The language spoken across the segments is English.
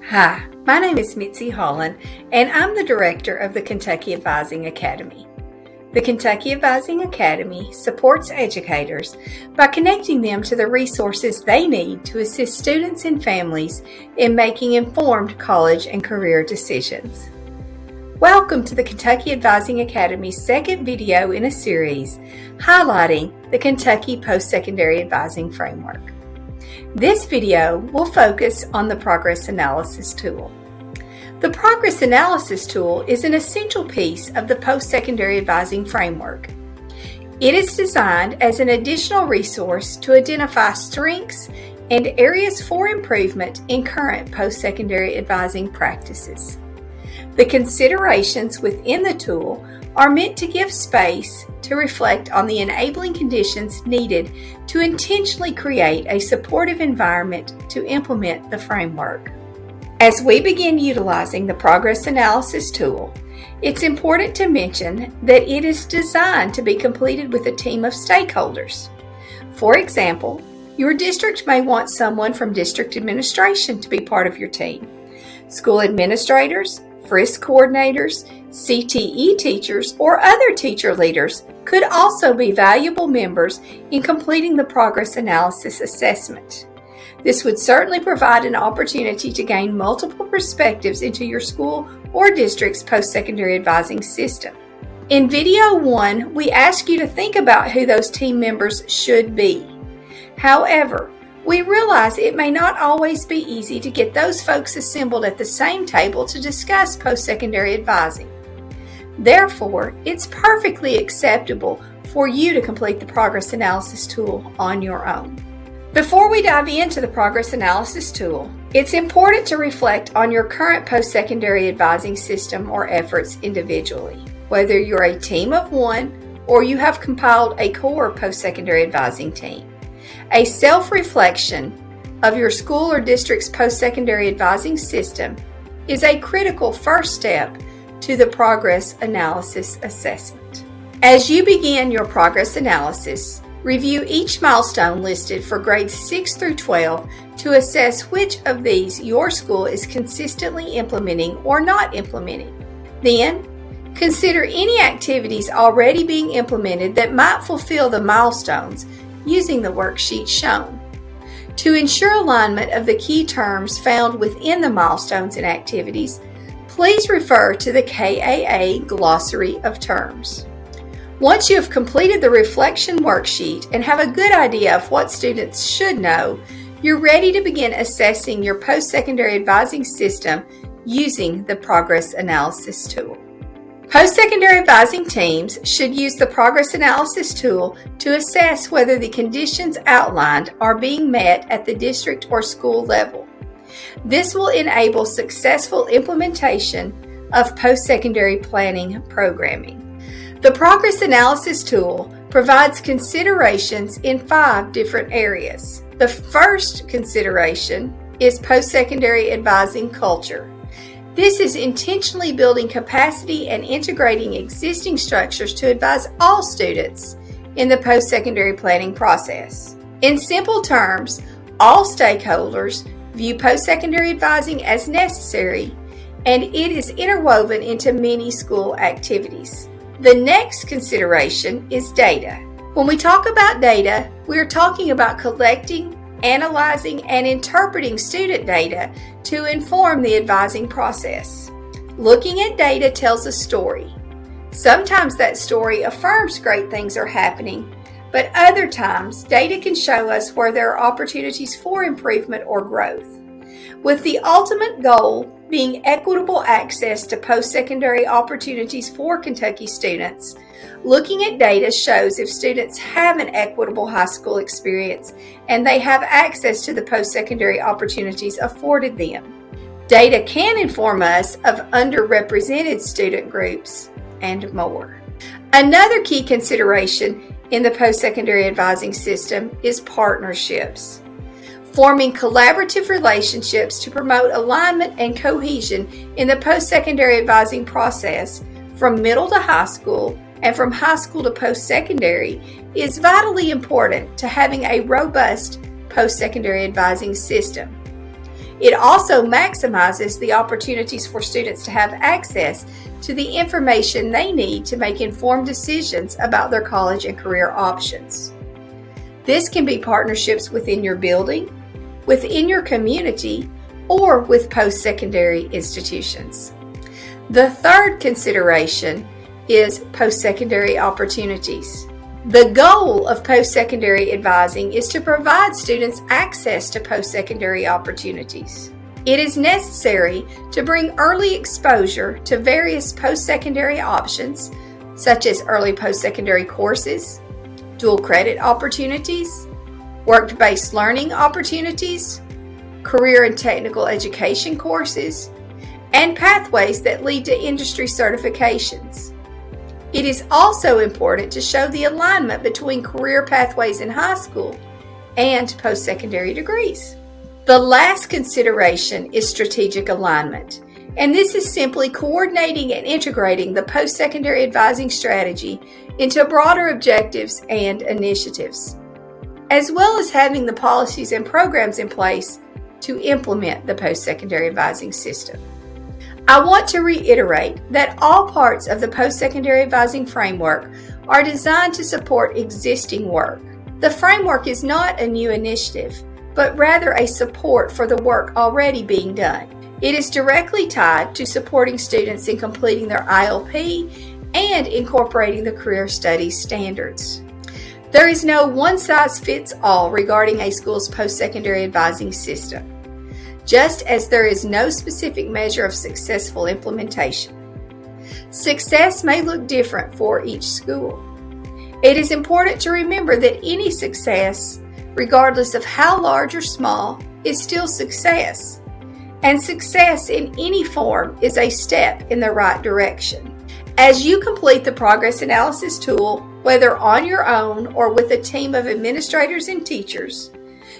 Hi, my name is Mitzi Holland, and I'm the director of the Kentucky Advising Academy. The Kentucky Advising Academy supports educators by connecting them to the resources they need to assist students and families in making informed college and career decisions. Welcome to the Kentucky Advising Academy's second video in a series highlighting the Kentucky Post-Secondary Advising Framework. This video will focus on the Progress Analysis Tool. The Progress Analysis Tool is an essential piece of the Post-Secondary Advising Framework. It is designed as an additional resource to identify strengths and areas for improvement in current post-secondary advising practices. The considerations within the tool are meant to give space to reflect on the enabling conditions needed to intentionally create a supportive environment to implement the framework. As we begin utilizing the Progress Analysis Tool, it's important to mention that it is designed to be completed with a team of stakeholders. For example, your district may want someone from district administration to be part of your team. School administrators, FRISC coordinators, CTE teachers, or other teacher leaders could also be valuable members in completing the Progress Analysis Assessment. This would certainly provide an opportunity to gain multiple perspectives into your school or district's post-secondary advising system. In video 1, we ask you to think about who those team members should be. However, we realize it may not always be easy to get those folks assembled at the same table to discuss post-secondary advising. Therefore, it's perfectly acceptable for you to complete the Progress Analysis Tool on your own. Before we dive into the Progress Analysis Tool, it's important to reflect on your current post-secondary advising system or efforts individually. Whether you're a team of one or you have compiled a core post-secondary advising team. A self-reflection of your school or district's post-secondary advising system is a critical first step to the Progress Analysis Assessment. As you begin your progress analysis, review each milestone listed for grades 6 through 12 to assess which of these your school is consistently implementing or not implementing. Then, consider any activities already being implemented that might fulfill the milestones using the worksheet shown. To ensure alignment of the key terms found within the milestones and activities, please refer to the KAA Glossary of Terms. Once you have completed the reflection worksheet and have a good idea of what students should know, you're ready to begin assessing your post-secondary advising system using the Progress Analysis Tool. Post-secondary advising teams should use the Progress Analysis Tool to assess whether the conditions outlined are being met at the district or school level. This will enable successful implementation of post-secondary planning programming. The Progress Analysis Tool provides considerations in 5 different areas. The first consideration is post-secondary advising culture. This is intentionally building capacity and integrating existing structures to advise all students in the post-secondary planning process. In simple terms, all stakeholders view post-secondary advising as necessary, and it is interwoven into many school activities. The next consideration is data. When we talk about data, we are talking about collecting, analyzing, and interpreting student data to inform the advising process. Looking at data tells a story. Sometimes that story affirms great things are happening, but other times data can show us where there are opportunities for improvement or growth. With the ultimate goal being equitable access to post-secondary opportunities for Kentucky students, looking at data shows if students have an equitable high school experience and they have access to the post-secondary opportunities afforded them. Data can inform us of underrepresented student groups and more. Another key consideration in the post-secondary advising system is partnerships. Forming collaborative relationships to promote alignment and cohesion in the post-secondary advising process from middle to high school and from high school to post-secondary is vitally important to having a robust post-secondary advising system. It also maximizes the opportunities for students to have access to the information they need to make informed decisions about their college and career options. This can be partnerships within your building, within your community, or with post-secondary institutions. The third consideration is post-secondary opportunities. The goal of post-secondary advising is to provide students access to post-secondary opportunities. It is necessary to bring early exposure to various post-secondary options, such as early post-secondary courses, dual credit opportunities, work-based learning opportunities, career and technical education courses, and pathways that lead to industry certifications. It is also important to show the alignment between career pathways in high school and post-secondary degrees. The last consideration is strategic alignment, and this is simply coordinating and integrating the post-secondary advising strategy into broader objectives and initiatives, as well as having the policies and programs in place to implement the post-secondary advising system. I want to reiterate that all parts of the post-secondary advising framework are designed to support existing work. The framework is not a new initiative, but rather a support for the work already being done. It is directly tied to supporting students in completing their ILP and incorporating the career studies standards. There is no one-size-fits-all regarding a school's post-secondary advising system, just as there is no specific measure of successful implementation. Success may look different for each school. It is important to remember that any success, regardless of how large or small, is still success. And success in any form is a step in the right direction. As you complete the progress analysis tool, whether on your own or with a team of administrators and teachers,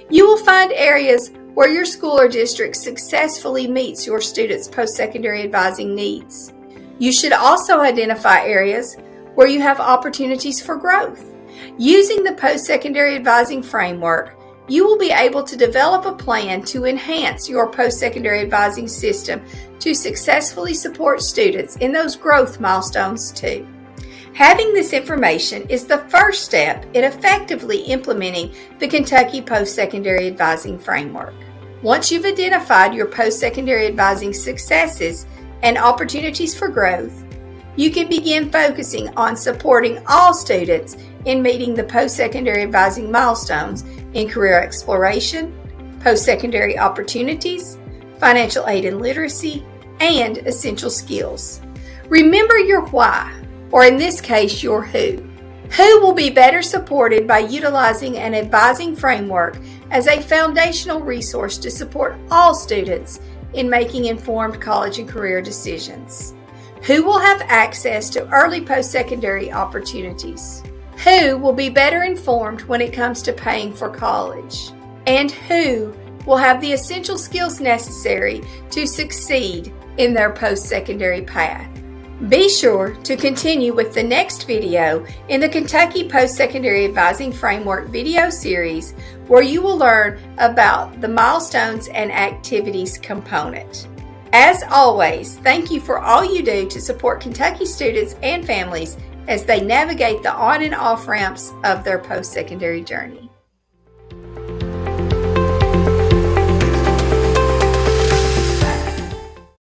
you will find areas where your school or district successfully meets your students' post-secondary advising needs. You should also identify areas where you have opportunities for growth. Using the post-secondary advising framework, you will be able to develop a plan to enhance your post-secondary advising system to successfully support students in those growth milestones too. Having this information is the first step in effectively implementing the Kentucky Post-Secondary Advising Framework. Once you've identified your post-secondary advising successes and opportunities for growth, you can begin focusing on supporting all students in meeting the post-secondary advising milestones in career exploration, post-secondary opportunities, financial aid and literacy, and essential skills. Remember your why, or in this case, your who. Who will be better supported by utilizing an advising framework as a foundational resource to support all students in making informed college and career decisions? Who will have access to early post-secondary opportunities? Who will be better informed when it comes to paying for college? And who will have the essential skills necessary to succeed in their post-secondary path? Be sure to continue with the next video in the Kentucky Post-Secondary Advising Framework video series, where you will learn about the milestones and activities component. As always, thank you for all you do to support Kentucky students and families as they navigate the on and off ramps of their post-secondary journey.